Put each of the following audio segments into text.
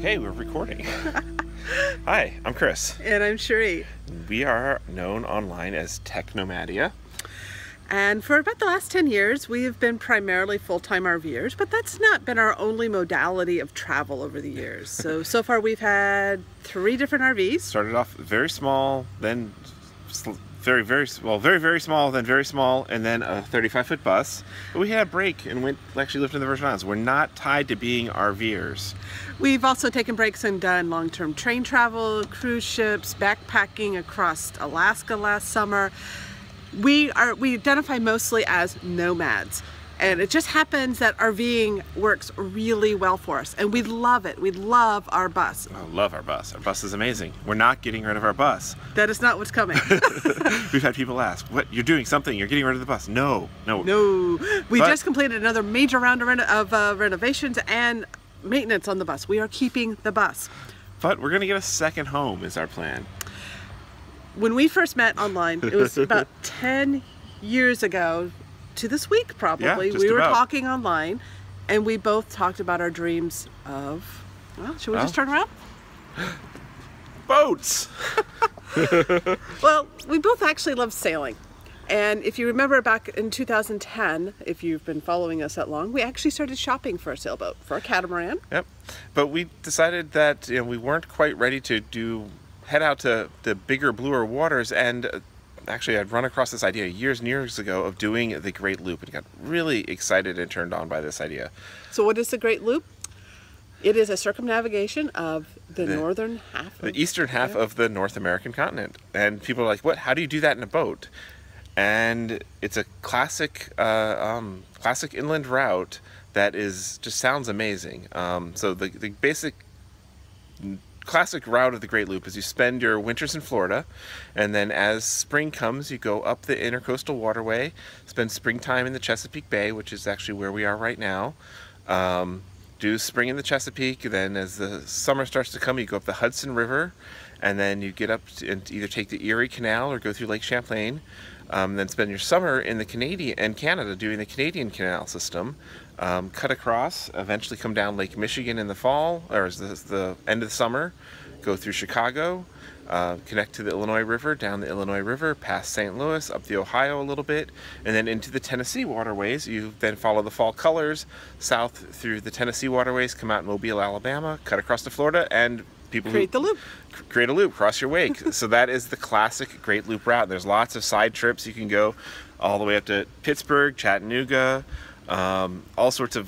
Okay, we're recording. Hi, I'm Chris. And I'm Cherie. We are known online as Technomadia. And for about the last 10 years, we have been primarily full-time RVers, but that's not been our only modality of travel over the years. So far we've had 3 different RVs. Started off very small, then very small, then very small, and then a 35-foot bus. But we had a break and actually lived in the Virgin Islands. We're not tied to being RVers. We've also taken breaks and done long-term train travel, cruise ships, backpacking across Alaska last summer. We identify mostly as nomads, and it just happens that RVing works really well for us, and we love it. We love our bus. I love our bus. Our bus is amazing. We're not getting rid of our bus. That is not what's coming. We've had people ask, "What? You're doing something? You're getting rid of the bus?" No. We just completed another major round of renovations and maintenance on the bus. We are keeping the bus. But we're going to get a second home is our plan. When we first met online, it was about 10 years ago to this week probably. Yeah, we were talking online, and we both talked about our dreams of, well, should we just turn around? Boats! Well, we both actually love sailing. And if you remember back in 2010, if you've been following us that long, we actually started shopping for a sailboat, for a catamaran. Yep. But we decided that we weren't quite ready to head out to the bigger, bluer waters, and actually I'd run across this idea years and years ago of doing the Great Loop and got really excited and turned on by this idea. So what is the Great Loop? It is a circumnavigation of the northern half the eastern half of the North American continent. And people are like, what? How do you do that in a boat? And it's a classic inland route that just sounds amazing. So the basic classic route of the Great Loop is you spend your winters in Florida, and then as spring comes you go up the intracoastal waterway, spend springtime in the Chesapeake Bay, which is actually where we are right now. Do spring in the Chesapeake, then as the summer starts to come you go up the Hudson River, and then you get up and either take the Erie Canal or go through Lake Champlain. Then spend your summer in the Canada doing the Canadian canal system, cut across, eventually come down Lake Michigan in the fall, or the end of the summer, go through Chicago, connect to the Illinois River, down the Illinois River, past St. Louis, up the Ohio a little bit, and then into the Tennessee waterways. You then follow the fall colors, south through the Tennessee waterways, come out in Mobile, Alabama, cut across to Florida, and people create the loop. Create a loop, cross your wake. So that is the classic Great Loop route. There's lots of side trips. You can go all the way up to Pittsburgh, Chattanooga, all sorts of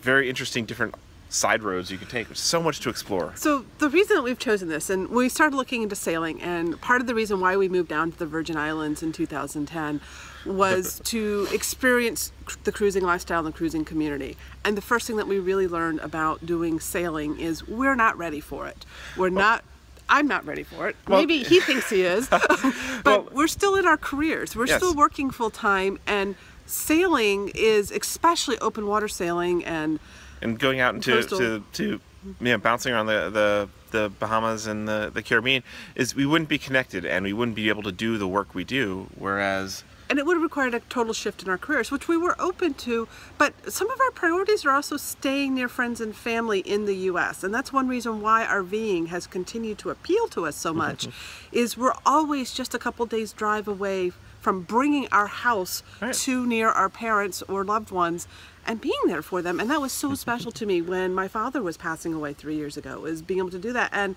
very interesting different side roads you can take. There's so much to explore. So the reason that we've chosen this, and we started looking into sailing, and part of the reason why we moved down to the Virgin Islands in 2010 was to experience the cruising lifestyle and the cruising community. And the first thing that we really learned about doing sailing is we're not ready for it. I'm not ready for it. Well, maybe he thinks he is, but we're still in our careers. We're still working full time, and sailing is, especially open water sailing and going out into bouncing around the Bahamas and the Caribbean, is we wouldn't be connected and we wouldn't be able to do the work we do, whereas... And it would have required a total shift in our careers, which we were open to, but some of our priorities are also staying near friends and family in the U.S. And that's one reason why RVing has continued to appeal to us so much, is we're always just a couple days drive away from bringing our house to near our parents or loved ones and being there for them. And that was so special to me when my father was passing away 3 years ago, is being able to do that. And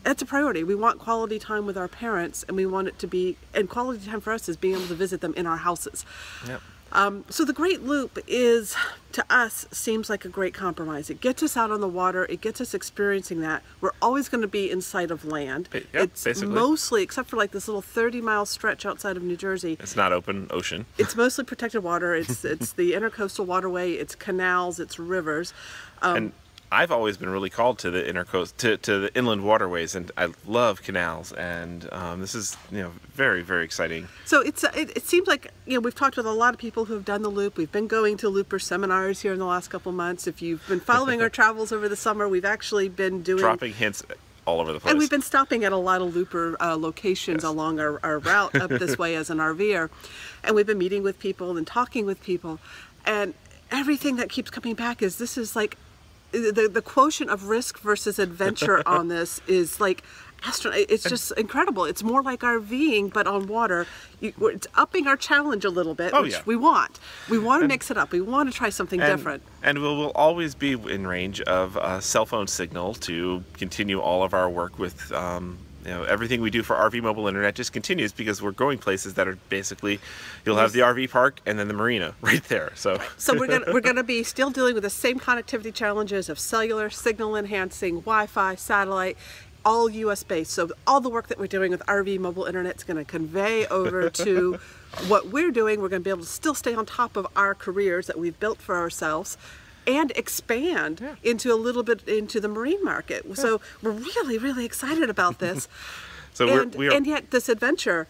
that's a priority. We want quality time with our parents, and we want it to be, and quality time for us is being able to visit them in our houses. Yep. So the Great Loop is, to us, seems like a great compromise. It gets us out on the water, it gets us experiencing that. We're always going to be in sight of land. It's basically mostly, except for like this little 30-mile stretch outside of New Jersey. It's not open ocean. It's mostly protected water. It's the intercoastal waterway, it's canals, it's rivers. And I've always been really called to the to the inland waterways, and I love canals, and this is very, very exciting. So it seems like we've talked with a lot of people who have done the loop. We've been going to looper seminars here in the last couple months. If you've been following our travels over the summer, we've actually been dropping hints all over the place. And we've been stopping at a lot of looper locations along our route up this way as an RVer, and we've been meeting with people and talking with people, and everything that keeps coming back is this is like the quotient of risk versus adventure on this is like it's just incredible. It's more like RVing, but on water. It's upping our challenge a little bit, which we want. We want to mix it up. We want to try something different. And we'll always be in range of a cell phone signal to continue all of our work with. Everything we do for RV mobile internet just continues because we're going places that are basically, you'll have the RV park and then the marina right there. So we're gonna be still dealing with the same connectivity challenges of cellular, signal enhancing, Wi-Fi, satellite, all U.S. based. So all the work that we're doing with RV mobile internet is going to convey over to what we're doing. We're going to be able to still stay on top of our careers that we've built for ourselves, and expand into a little bit into the marine market. So we're really, really excited about this. And yet this adventure,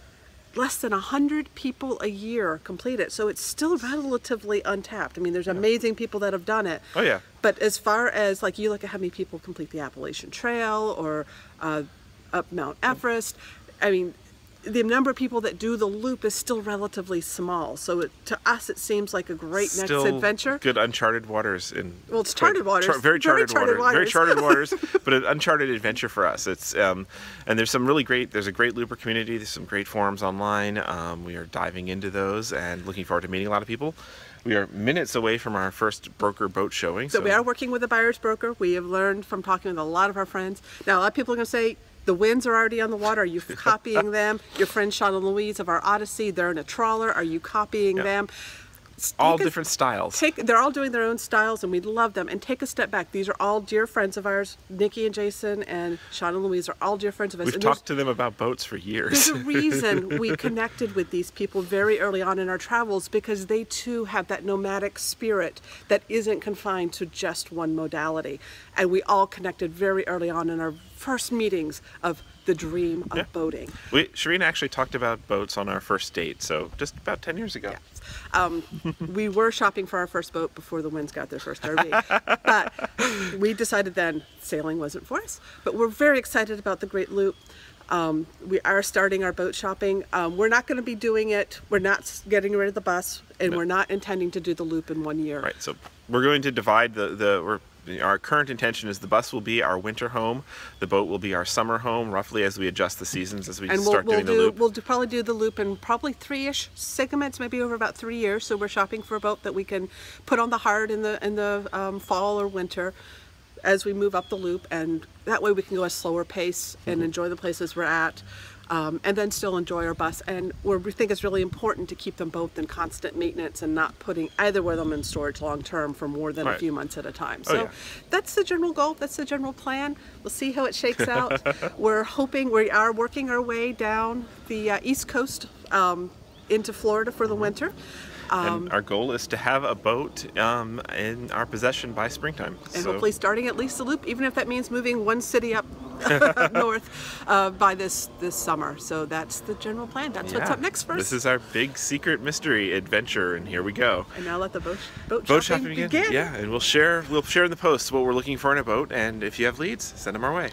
less than 100 people a year complete it. So it's still relatively untapped. I mean, there's amazing people that have done it. Oh yeah. But as far as like, you look at how many people complete the Appalachian Trail or up Mount Everest, I mean, the number of people that do the loop is still relatively small. So to us, it seems like a great next adventure. Good uncharted waters. Well, it's charted waters. Very charted waters. Very charted waters, but an uncharted adventure for us. It's and there's some really great. There's a great looper community. There's some great forums online. We are diving into those and looking forward to meeting a lot of people. We are minutes away from our first broker boat showing. So we are working with a buyer's broker. We have learned from talking with a lot of our friends. Now, a lot of people are going to say, the winds are already on the water. Are you copying them? Your friend Sean and Louise of our Odyssey, they're in a trawler. Are you copying them? All different styles. They're all doing their own styles, and we love them. And take a step back. These are all dear friends of ours. Nikki and Jason and Sean and Louise are all dear friends of ours. We've talked to them about boats for years. There's a reason we connected with these people very early on in our travels, because they too have that nomadic spirit that isn't confined to just one modality. And we all connected very early on in our first meetings of the dream of boating. Sharina actually talked about boats on our first date, so just about 10 years ago. We were shopping for our first boat before the winds got their first RV, but we decided then sailing wasn't for us. But we're very excited about the Great Loop. We are starting our boat shopping. We're not going to be doing it. We're not getting rid of the bus, and we're not intending to do the loop in 1 year. Right. So we're going to divide our current intention is the bus will be our winter home, the boat will be our summer home, roughly as we adjust the seasons as we start doing the loop. We'll probably do the loop in probably 3-ish segments, maybe over about 3 years. So we're shopping for a boat that we can put on the hard in the fall or winter as we move up the loop, and that way we can go at a slower pace and enjoy the places we're at. And then still enjoy our bus. And we think it's really important to keep them both in constant maintenance and not putting either of them in storage long term for more than a few months at a time. So that's the general goal. That's the general plan. We'll see how it shakes out. We're hoping, we are working our way down the East Coast into Florida for the winter. And our goal is to have a boat in our possession by springtime. And hopefully starting at least the loop, even if that means moving one city up north by this summer. So that's the general plan. That's what's up next for us. This is our big secret mystery adventure, and here we go. And now let the boat shopping begin. Yeah, and we'll share in the posts what we're looking for in a boat, and if you have leads, send them our way.